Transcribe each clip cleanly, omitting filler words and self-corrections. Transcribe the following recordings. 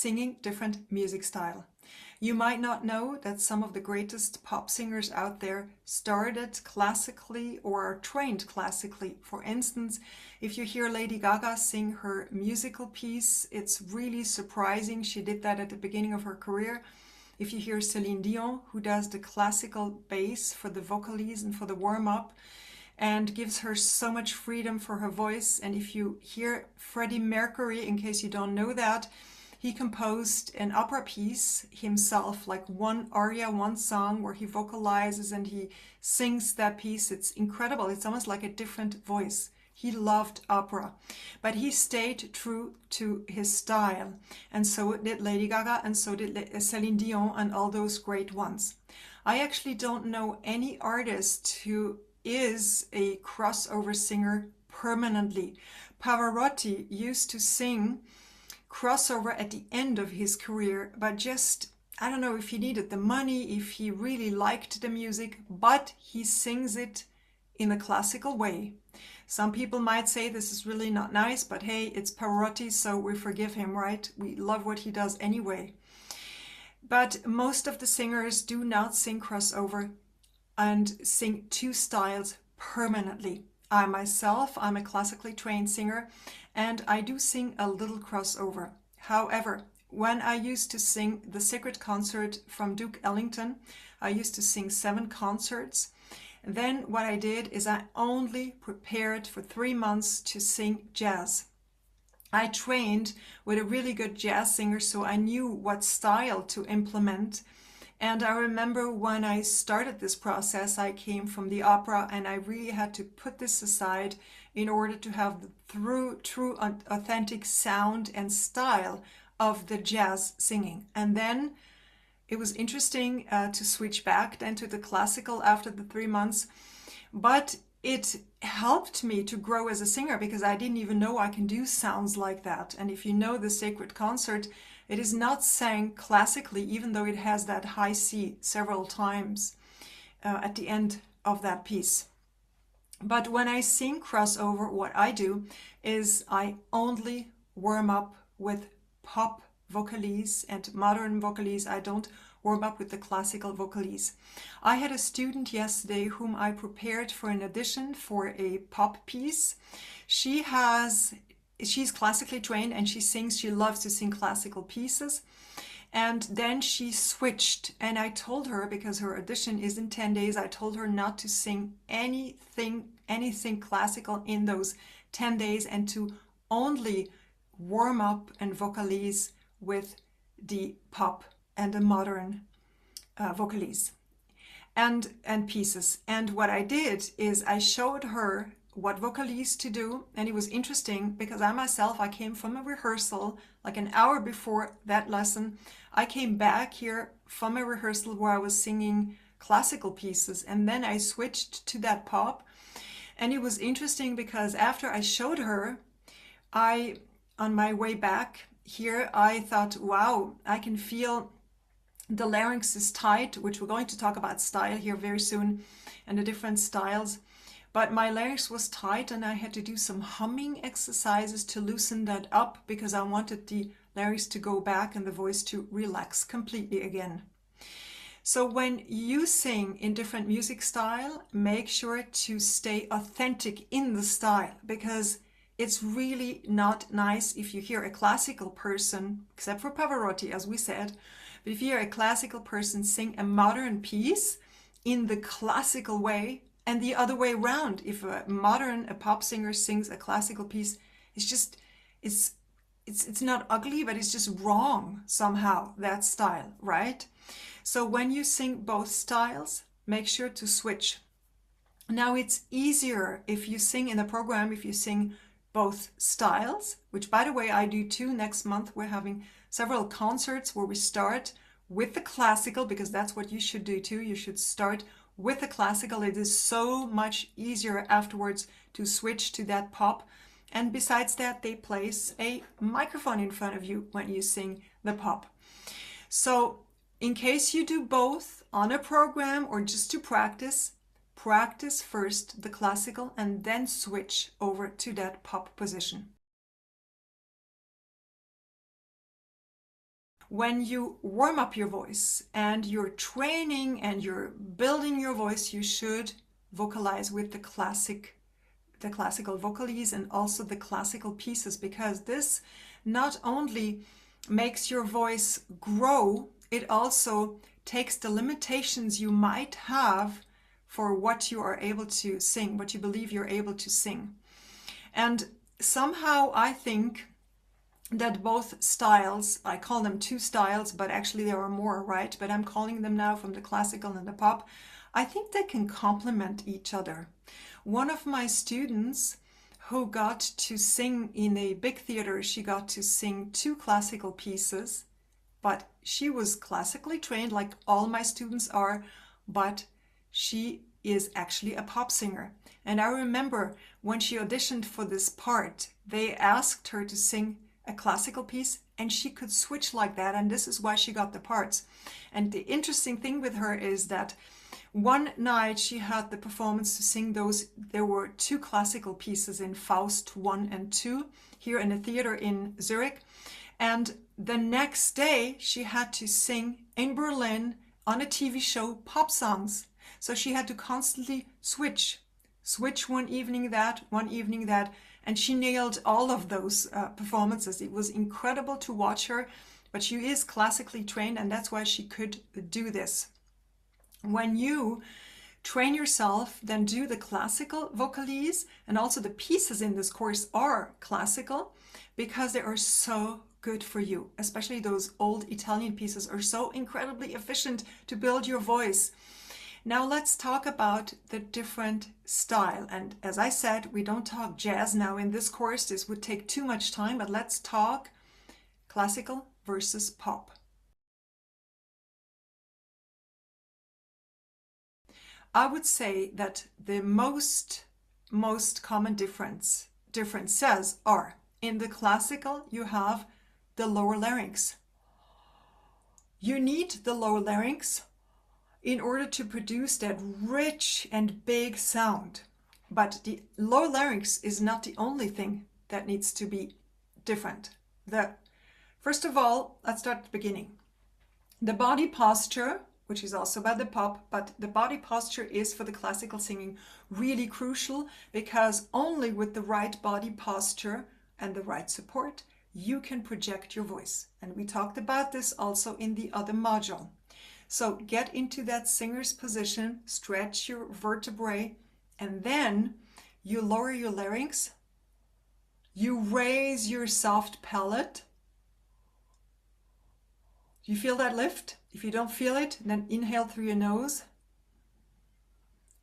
singing different music style. You might not know that some of the greatest pop singers out there started classically or are trained classically. For instance, if you hear Lady Gaga sing her musical piece, it's really surprising. She did that at the beginning of her career. If you hear Celine Dion, who does the classical bass for the vocals and for the warm-up, and gives her so much freedom for her voice. And if you hear Freddie Mercury, in case you don't know that, he composed an opera piece himself, like one aria, one song, where he vocalizes and he sings that piece. It's incredible. It's almost like a different voice. He loved opera, but he stayed true to his style. And so did Lady Gaga, and so did Celine Dion, and all those great ones. I actually don't know any artist who is a crossover singer permanently. Pavarotti used to sing crossover at the end of his career, but just, I don't know if he needed the money, if he really liked the music, but he sings it in a classical way. Some people might say this is really not nice, but hey, it's Pavarotti, so we forgive him, right? We love what he does anyway. But most of the singers do not sing crossover and sing two styles permanently. I myself, I'm a classically trained singer, and I do sing a little crossover. However, when I used to sing the Sacred Concert from Duke Ellington, I used to sing 7 concerts. Then what I did is I only prepared for 3 months to sing jazz. I trained with a really good jazz singer, so I knew what style to implement. And I remember when I started this process, I came from the opera, and I really had to put this aside in order to have the true authentic sound and style of the jazz singing. And then it was interesting to switch back then to the classical after the 3 months, but it helped me to grow as a singer because I didn't even know I can do sounds like that. And if you know the Sacred Concert, it is not sang classically, even though it has that high C several times at the end of that piece. But when I sing crossover, what I do is I only warm up with pop vocalese and modern vocalese. I don't warm up with the classical vocalese. I had a student yesterday whom I prepared for an audition for a pop piece. She's classically trained and she loves to sing classical pieces. And then she switched, and I told her, because her audition is in 10 days, I told her not to sing anything classical in those 10 days and to only warm up and vocalize with the pop and the modern vocalese and pieces. And what I did is I showed her what vocalese to do, and it was interesting because I came from a rehearsal like an hour before that lesson. I came back here from a rehearsal where I was singing classical pieces, and then I switched to that pop. And it was interesting because after I showed her, on my way back here, I thought, wow, I can feel the larynx is tight, which we're going to talk about style here very soon and the different styles. But my larynx was tight and I had to do some humming exercises to loosen that up because I wanted the larynx to go back and the voice to relax completely again. So when you sing in different music style, make sure to stay authentic in the style, because it's really not nice if you hear a classical person, except for Pavarotti, as we said, but if you hear a classical person sing a modern piece in the classical way, and the other way around, if a pop singer sings a classical piece, it's not ugly, but it's just wrong somehow, that style, right? So when you sing both styles, make sure to switch. Now it's easier if you sing in a program, if you sing both styles, which by the way, I do too. Next month, we're having several concerts where we start with the classical, because that's what you should do too. You should start with the classical. It is so much easier afterwards to switch to that pop. And besides that, they place a microphone in front of you when you sing the pop. So in case you do both on a program or just to practice first the classical and then switch over to that pop position. When you warm up your voice and you're training and you're building your voice, you should vocalize with the classical vocalies and also the classical pieces, because this not only makes your voice grow, it also takes the limitations you might have for what you are able to sing, what you believe you're able to sing. And somehow I think that both styles, I call them two styles, but actually there are more, right? But I'm calling them now from the classical and the pop. I think they can complement each other. One of my students who got to sing in a big theater, she got to sing two classical pieces, but she was classically trained like all my students are, but she is actually a pop singer. And I remember when she auditioned for this part, they asked her to sing a classical piece and she could switch like that, and this is why she got the parts. And the interesting thing with her is that one night she had the performance to sing those. There were two classical pieces in Faust 1 and 2 here in a theater in Zurich, and the next day she had to sing in Berlin on a TV show pop songs. So she had to constantly switch one evening that, one evening that, and she nailed all of those performances. It was incredible to watch her, but she is classically trained, and that's why she could do this. When you train yourself, then do the classical vocalies, and also the pieces in this course are classical because they are so good for you. Especially those old Italian pieces are so incredibly efficient to build your voice. Now let's talk about the different style. And as I said, we don't talk jazz now in this course. This would take too much time, but let's talk classical versus pop. I would say that the most common differences are, in the classical you have the lower larynx. You need the lower larynx in order to produce that rich and big sound. But the lower larynx is not the only thing that needs to be different. First of all, let's start at the beginning. The body posture, which is also by the pop, but the body posture is for the classical singing really crucial, because only with the right body posture and the right support you can project your voice. And we talked about this also in the other module. So get into that singer's position, stretch your vertebrae, and then you lower your larynx, you raise your soft palate. Do you feel that lift? If you don't feel it, then inhale through your nose.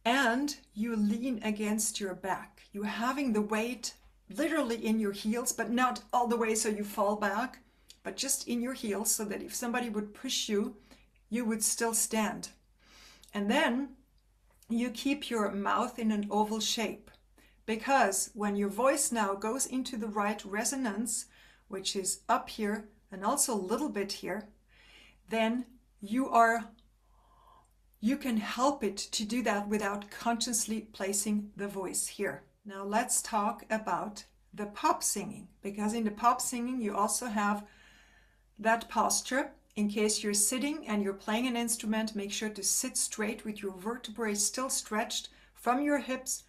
And you lean against your back. You're having the weight literally in your heels, but not all the way so you fall back, but just in your heels, so that if somebody would push you, you would still stand. And then you keep your mouth in an oval shape, because when your voice now goes into the right resonance, which is up here and also a little bit here, then you can help it to do that without consciously placing the voice here. Now let's talk about the pop singing, because in the pop singing you also have that posture. In case you're sitting and you're playing an instrument, make sure to sit straight with your vertebrae still stretched from your hips,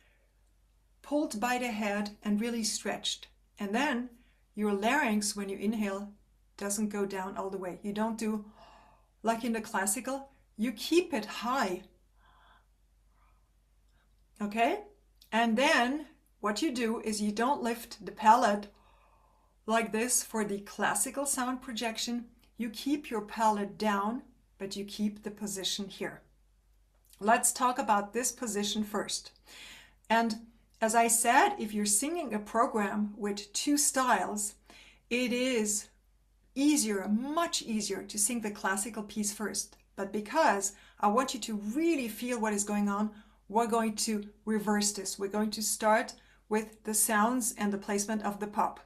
pulled by the head and really stretched. And then your larynx, when you inhale, doesn't go down all the way. You don't do like in the classical, you keep it high. Okay? And then what you do is you don't lift the palate like this for the classical sound projection. You keep your palate down, but you keep the position here. Let's talk about this position first. And as I said, if you're singing a program with two styles, it is easier, much easier to sing the classical piece first. But because I want you to really feel what is going on, we're going to reverse this. We're going to start with the sounds and the placement of the pop.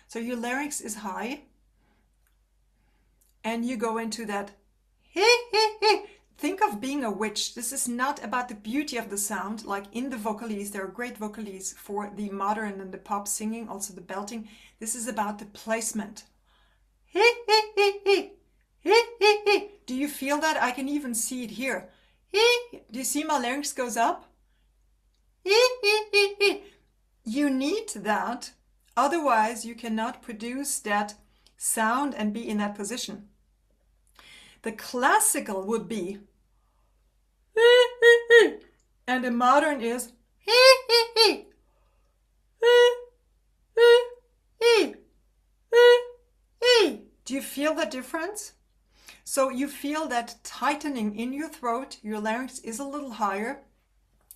So your larynx is high, and you go into that think of being a witch. This is not about the beauty of the sound, like in the vocalies. There are great vocalies for the modern and the pop singing, also the belting. This is about the placement. Do you feel that? I can even see it here. Do you see my larynx goes up? You need that, otherwise you cannot produce that sound and be in that position. The classical would be, and the modern is, do you feel the difference? So you feel that tightening in your throat, your larynx is a little higher.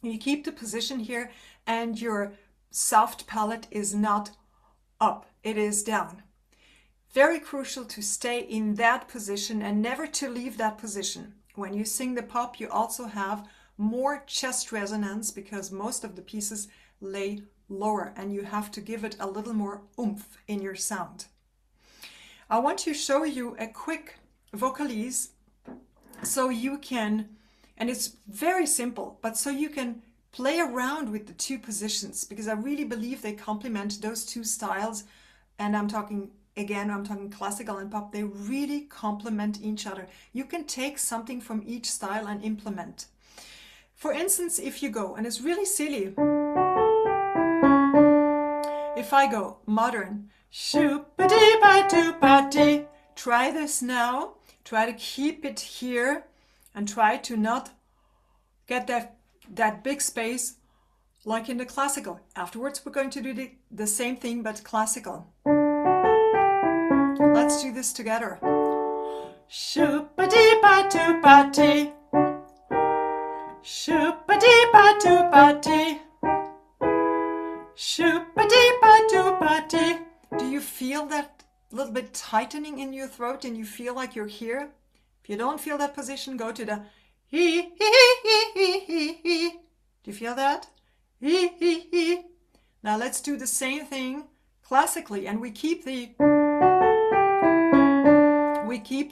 You keep the position here and your soft palate is not up, it is down. Very crucial to stay in that position and never to leave that position. When you sing the pop, you also have more chest resonance because most of the pieces lay lower and you have to give it a little more oomph in your sound. I want to show you a quick vocalise so you can, and it's very simple, but so you can play around with the two positions, because I really believe they complement those two styles. And I'm talking classical and pop. They really complement each other. You can take something from each style and implement. For instance, if you go, and it's really silly, if I go modern, shoo-ba-dee-ba-doo-ba-dee, try this now. Try to keep it here and try to not get that big space like in the classical. Afterwards, we're going to do the same thing, but classical. Let's do this together. Shoo-ba-dee-ba-doo-ba-dee. Shoo-ba-dee-ba-doo-ba-dee. Shoo-ba-dee-ba-doo-ba-dee. Do you feel that little bit tightening in your throat and you feel like you're here? If you don't feel that position, go to the hee hee hee hee hee hee. Do you feel that? Hee hee hee. Now let's do the same thing classically, and we keep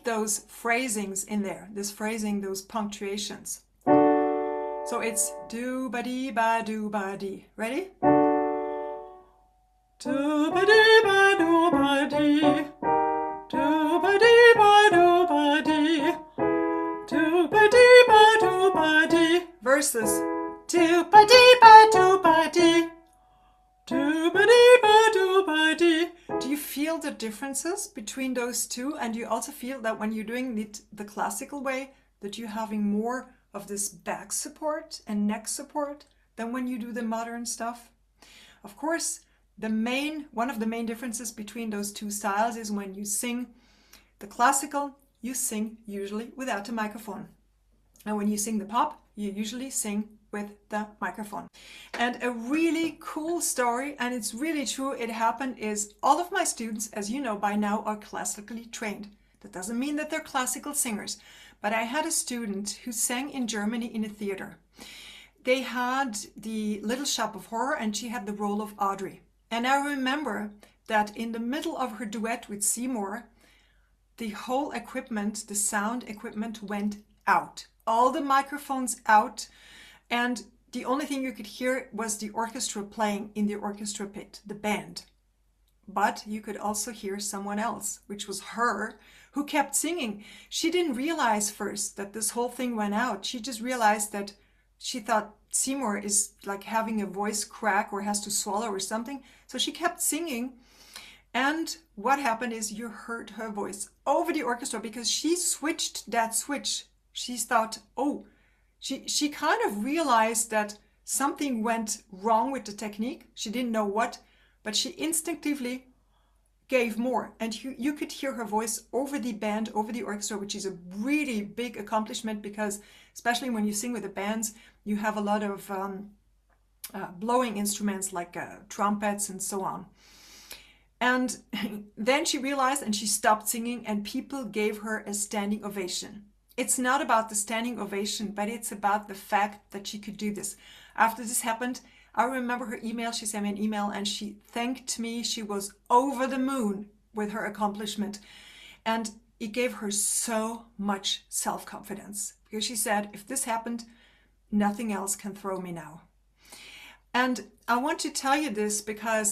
those phrasings in there. This phrasing, those punctuations. So it's do ba dee ba do ba dee. Ready? Do ba dee ba do ba dee. Do ba dee ba do ba dee. Do ba dee ba do ba dee. Versus do ba dee ba do ba dee. Do ba dee ba do ba dee. Do you feel the differences between those two? And you also feel that when you're doing it the classical way, that you're having more of this back support and neck support than when you do the modern stuff? Of course, one of the main differences between those two styles is when you sing the classical, you sing usually without a microphone. And when you sing the pop, you usually sing with the microphone. And a really cool story, and it's really true, it happened, is all of my students, as you know by now, are classically trained. That doesn't mean that they're classical singers, but I had a student who sang in Germany in a theater. They had the Little Shop of Horror and she had the role of Audrey. And I remember that in the middle of her duet with Seymour, the whole equipment, the sound equipment went out. All the microphones out, and the only thing you could hear was the orchestra playing in the orchestra pit, the band. But you could also hear someone else, which was her, who kept singing. She didn't realize first that this whole thing went out. She just realized that she thought Seymour is like having a voice crack or has to swallow or something. So she kept singing. And what happened is you heard her voice over the orchestra because she switched that switch. She thought, oh, she kind of realized that something went wrong with the technique. She didn't know what, but she instinctively gave more. And you could hear her voice over the band, over the orchestra, which is a really big accomplishment because especially when you sing with the bands, you have a lot of blowing instruments like trumpets and so on. And then she realized and she stopped singing and people gave her a standing ovation. It's not about the standing ovation, but it's about the fact that she could do this. After this happened, I remember her email. She sent me an email and she thanked me. She was over the moon with her accomplishment. And it gave her so much self-confidence because she said, if this happened, nothing else can throw me now. And I want to tell you this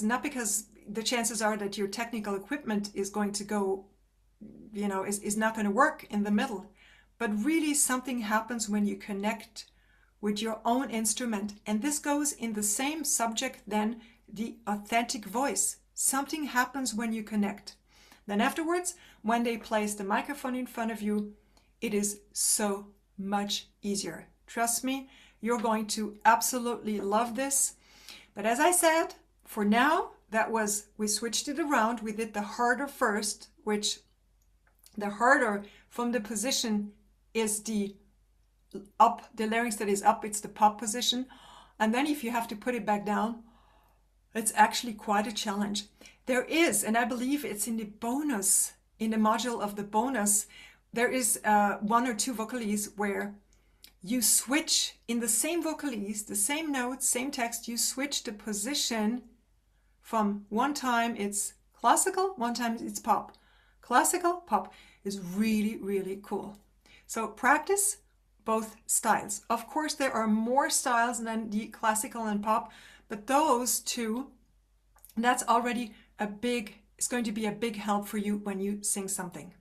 not because the chances are that your technical equipment is going to go is not going to work in the middle. But really something happens when you connect with your own instrument. And this goes in the same subject than the authentic voice. Something happens when you connect. Then afterwards, when they place the microphone in front of you, it is so much easier. Trust me, you're going to absolutely love this. But as I said, for now, we switched it around. We did the harder first, which the harder from the position is the larynx that is up, it's the pop position. And then if you have to put it back down, it's actually quite a challenge. There is, and I believe it's in the bonus, in the module of the bonus, there is 1 or 2 vocalises where you switch in the same vocalise, the same notes, same text, you switch the position from one time it's classical, one time it's pop. Classical, pop is really, really cool. So practice both styles. Of course, there are more styles than the classical and pop, but those two, that's already it's going to be a big help for you when you sing something.